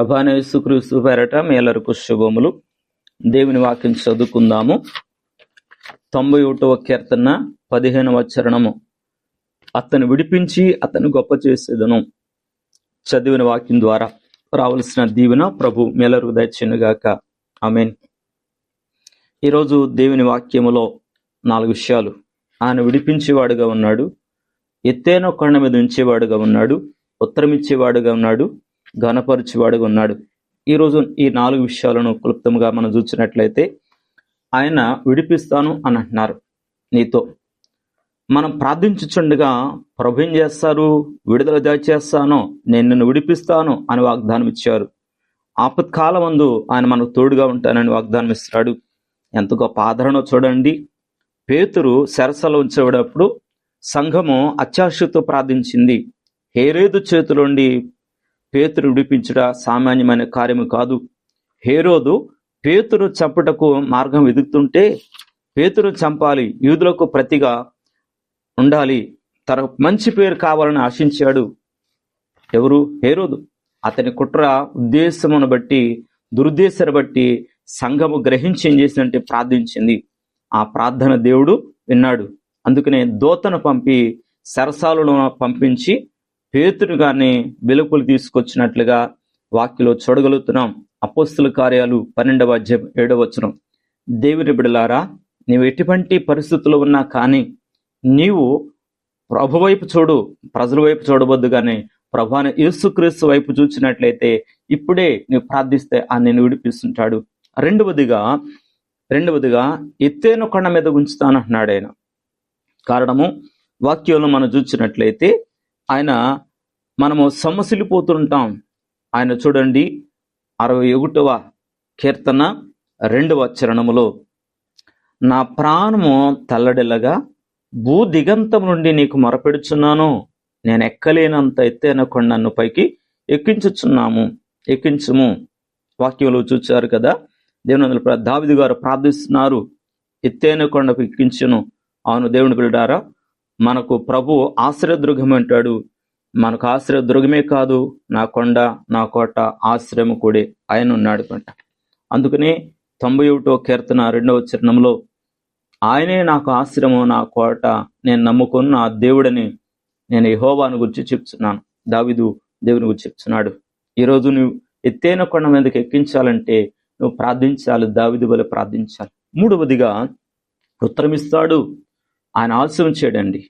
ప్రభాన యేసుక్రీస్తు పేరట మీ ಎಲ್ಲರಿಗೂ శుభములు. దేవుని వాక్యం చదువుకుందాము. 91వ కీర్తన 15వ చరణము. అతను విడిపించి అతను గొప్ప చేసేదను. చదివిన వాక్యం ద్వారా రావలసిన దీవెన ప్రభు మీ ಎಲ್ಲರಿಗೂ దయచేయునుగాక. ఆమేన్. ఈరోజు దేవుని వాక్యములో 4 విషయాలు. ఆయన విడిపించేవాడుగా ఉన్నాడు, ఎత్తైన కొండ మీద ఉంచేవాడుగా ఉన్నాడు, ఉత్తరమిచ్చేవాడుగా ఉన్నాడు, ఘనపరిచేవాడుగా ఉన్నాడు. ఈరోజు ఈ 4 విషయాలను క్లుప్తంగా మనం చూసినట్లయితే ఆయన విడిపిస్తాను అని అంటున్నారు. నీతో మనం ప్రార్థించుచుండగా ప్రభు ఏం చేస్తారు? విడుదల దయచేస్తాను, నేను నిన్ను విడిపిస్తాను అని వాగ్దానం ఇచ్చారు. ఆపత్కాలమందు ఆయన మనకు తోడుగా ఉంటానని వాగ్దానం ఇస్తాడు. ఎంత గొప్ప ఆదరణ చూడండి. పేతురు చెరసాలలో ఉంచబడినప్పుడు సంఘము అత్యాశతో ప్రార్థించింది. హేరోదు చేతిలోండి పేతురు విడిపించుట సామాన్యమైన కార్యము కాదు. హేరోదు పేతురు చంపుటకు మార్గం వెతుకుతుంటే పేతురు చంపాలి, యూదులకు ప్రతిగా ఉండాలి, తన మంచి పేరు కావాలని ఆశించాడు. ఎవరు? హేరోదు. అతని కుట్ర ఉద్దేశమును బట్టి, దురుద్దేశాన్ని బట్టి సంఘము గ్రహించి ఏం చేసిందంటే ప్రార్థించింది. ఆ ప్రార్థన దేవుడు విన్నాడు. అందుకనే దూతను పంపి సరసాలను పంపించి పేతురు గారిని వెలుపలు తీసుకొచ్చినట్లుగా వాక్యలో చూడగలుగుతున్నాం. అపోస్తల కార్యాలు 12వ అధ్యాయం 7వ వచనం. దేవుని బిడ్డలారా, నీవు ఎటువంటి పరిస్థితుల్లో ఉన్నా కానీ నీవు ప్రభు వైపు చూడు, ప్రజల వైపు చూడవద్దు. కానీ ప్రభువైన యేసుక్రీస్తు వైపు చూసినట్లయితే ఇప్పుడే నీవు ప్రార్థిస్తే ఆయన నిన్ను విడిపిస్తుంటాడు. రెండవదిగా ఎత్తైన కొండ మీద ఉంచుతానంటున్నాడు ఆయన. కారణము వాక్యంలో మనం చూసినట్లయితే ఆయన మనము సొమ్మసిల్లిపోతుంటాం. ఆయన చూడండి 61వ కీర్తన 2వ చరణములో, నా ప్రాణము తల్లడిల్లగా భూ దిగంతం నుండి నీకు మొరపెడుచున్నాను, నేను ఎక్కలేనంత ఎత్తైన కొండను పైకి ఎక్కించుము. వాక్యంలో చూచారు కదా, దేవుని దావీదు గారు ప్రార్థిస్తున్నారు, ఎత్తైన కొండకు ఎక్కించును. అవును దేవుని బిడ్డలారా, మనకు ప్రభు ఆశ్రయదుర్గం అంటాడు. మనకు ఆశ్రయదుర్గమే కాదు, నా కొండ నా కోట ఆశ్రయము కూడా ఆయన ఉన్నాడు కంట. అందుకనే 91వ కీర్తన 2వ చరణంలో ఆయనే నాకు ఆశ్రయము నా కోట, నేను నమ్ముకున్న నా దేవుడని నేను యెహోవాను గురించి చెప్తున్నాను. దావీదు దేవుని గురించి చెప్తున్నాడు. ఈరోజు నువ్వు ఎత్తైన కొండ మీదకి ఎక్కించాలంటే నువ్వు ప్రార్థించాలి, దావీదు వలె ప్రార్థించాలి. మూడవదిగా ఉత్తరమిస్తాడు. ఆయన ఆలస్యం చేయడండి.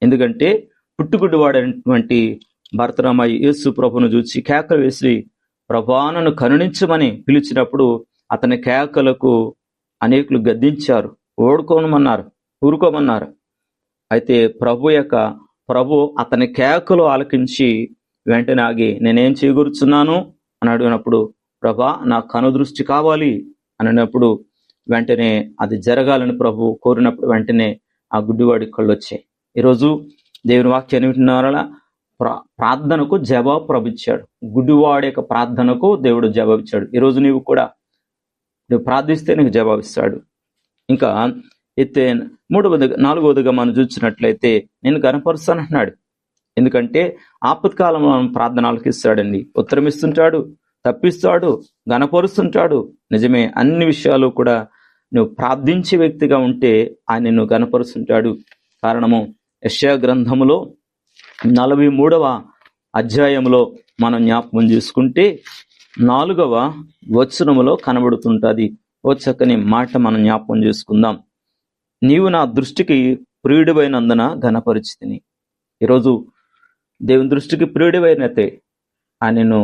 ఎందుకంటే పుట్టుగుడ్డివాడైనటువంటి భర్తరామయ్య యేసు ప్రభును చూసి కేకలు వేసి ప్రభువాను కరుణించమని పిలిచినప్పుడు అతని కేకలకు అనేకులు గద్దించారు, ఊరుకోమన్నారు. అయితే ప్రభు అతని కేకలు ఆలకించి వెంటనే ఆగి నేనేం చేయగూరుచున్నాను అని అడిగినప్పుడు, ప్రభా నా కనుదృష్టి కావాలి అన్నప్పుడు వెంటనే అది జరగాలని ప్రభు కోరినప్పుడు వెంటనే ఆ గుడ్డివాడి కళ్ళు వచ్చాయి. ఈరోజు దేవుని వాక్యాన్ని వింటున్నారా? ప్రార్థనకు జవాబు ప్రభు ఇచ్చాడు. గుడ్డివాడి యొక్క ప్రార్థనకు దేవుడు జవాబు ఇచ్చాడు. ఈరోజు నువ్వు ప్రార్థిస్తే నీకు జవాబిస్తాడు. ఇంకా నాలుగవదిగా మనం చూసినట్లయితే నేను ఘనపరుస్తానంటున్నాడు. ఎందుకంటే ఆపత్కాలంలో ప్రార్థన ఆలకిస్తాడండి, ఉత్తరమిస్తుంటాడు, తప్పిస్తాడు, ఘనపరుస్తుంటాడు. నిజమే, అన్ని విషయాలు కూడా నువ్వు ప్రార్థించే వ్యక్తిగా ఉంటే ఆయన నిన్ను ఘనపరుస్తుంటాడు. కారణము యెషయా గ్రంథములో 43వ అధ్యాయంలో మనం జ్ఞాపకం చేసుకుంటే 4వ వచనములో కనబడుతుంటుంది. ఓ చక్కని మాట మనం జ్ఞాపకం చేసుకుందాం. నీవు నా దృష్టికి ప్రియుడివైనందున ఘనపరిచితిని. ఈరోజు దేవుని దృష్టికి ప్రియుడివైనతే ఆయనను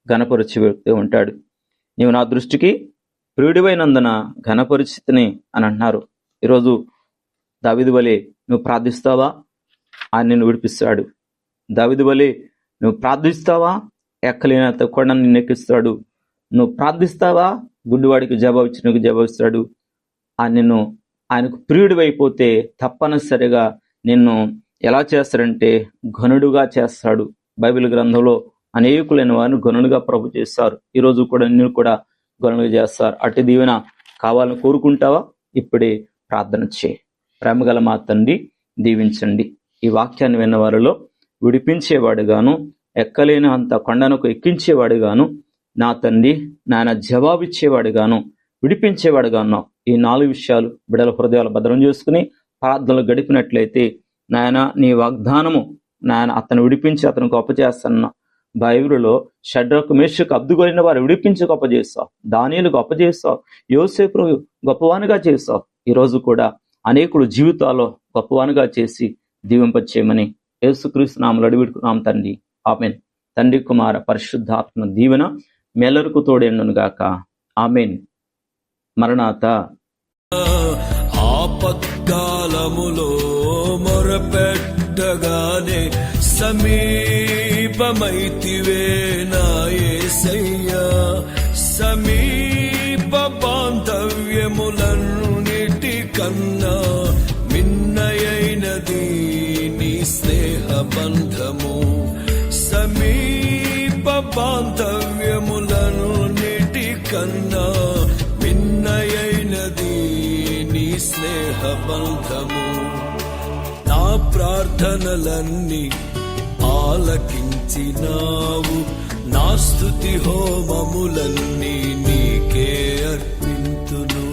ఘనపరిచి వ్యక్తి ఉంటాడు. నీవు నా దృష్టికి ప్రియుడివైనందున ఘనపరిచితిని అని అంటున్నారు. ఈరోజు దావీదు వలె నువ్వు ప్రార్థిస్తావా? ఆయన నిన్ను విడిపిస్తాడు. దావీదు వలె నువ్వు ప్రార్థిస్తావా? ఎక్కలేనంత కొండ నిన్ను ఎక్కిస్తాడు. నువ్వు ప్రార్థిస్తావా? గుడ్డివాడికి జవాబిచ్చి నీకు జవాబిస్తాడు. ఆయనకు ప్రియుడివైపోతే తప్పనిసరిగా నిన్ను ఎలా చేస్తాడంటే ఘనుడుగా చేస్తాడు. బైబిల్ గ్రంథంలో అనేకులైన వారిని ఘనుడుగా ప్రభు చేస్తారు. ఈరోజు కూడా నిన్ను కూడా ఘనుడుగా చేస్తారు. అటు దీవెన కావాలని కోరుకుంటావా? ఇప్పుడే ప్రార్థన చేయి. ప్రేమగల మా తండ్రి, దీవించండి. ఈ వాక్యాన్ని విన్న వారిలో విడిపించేవాడుగాను, ఎక్కలేని అంత కొండనకు ఎక్కించేవాడుగాను నా తండ్రి నాయన జవాబిచ్చేవాడుగాను విడిపించేవాడుగాను ఈ 4 విషయాలు బిడ్డల హృదయాలు భద్రం చేసుకుని ప్రార్థనలు గడిపినట్లయితే నాయన నీ వాగ్దానము నాయన అతను విడిపించి అతను గొప్ప చేస్తాను. బైబిలులో షడ్రకు మేషకు అబ్దుగోలిన వారు విడిపించి గొప్ప చేస్తావు, దానియేలు గొప్ప చేస్తావు, యోసేపును గొప్పవానిగా చేస్తావు. ఈరోజు కూడా అనేకులు జీవితాల్లో గొప్పవానిగా చేసి దీవింపచేయమని యేసుక్రీస్తు నామములో అడిగిడుకున్నాం తండ్రి, ఆమేన్. తండ్రి కుమార పరిశుద్ధాత్మ దీవెన మేలరకు తోడేండును గాక, ఆమేన్. మరణాత. ఆపత్కాలములో మొరపెట్టగానే సమీపమైతివే నా యేసయ్యా, సమీప బాంధవ్యములన్నిటి కన్నా మిన్నయైనది నీ స్నేహ బంధము, సమీప బాంధవ్యములన్నిటి కన్నా మిన్నయైనది నీ స్నేహ బంధము. నా ప్రార్థనలన్నీ ఆలకించినావు, నా స్తుతి హోమములన్నీ నీకే అర్పింతును.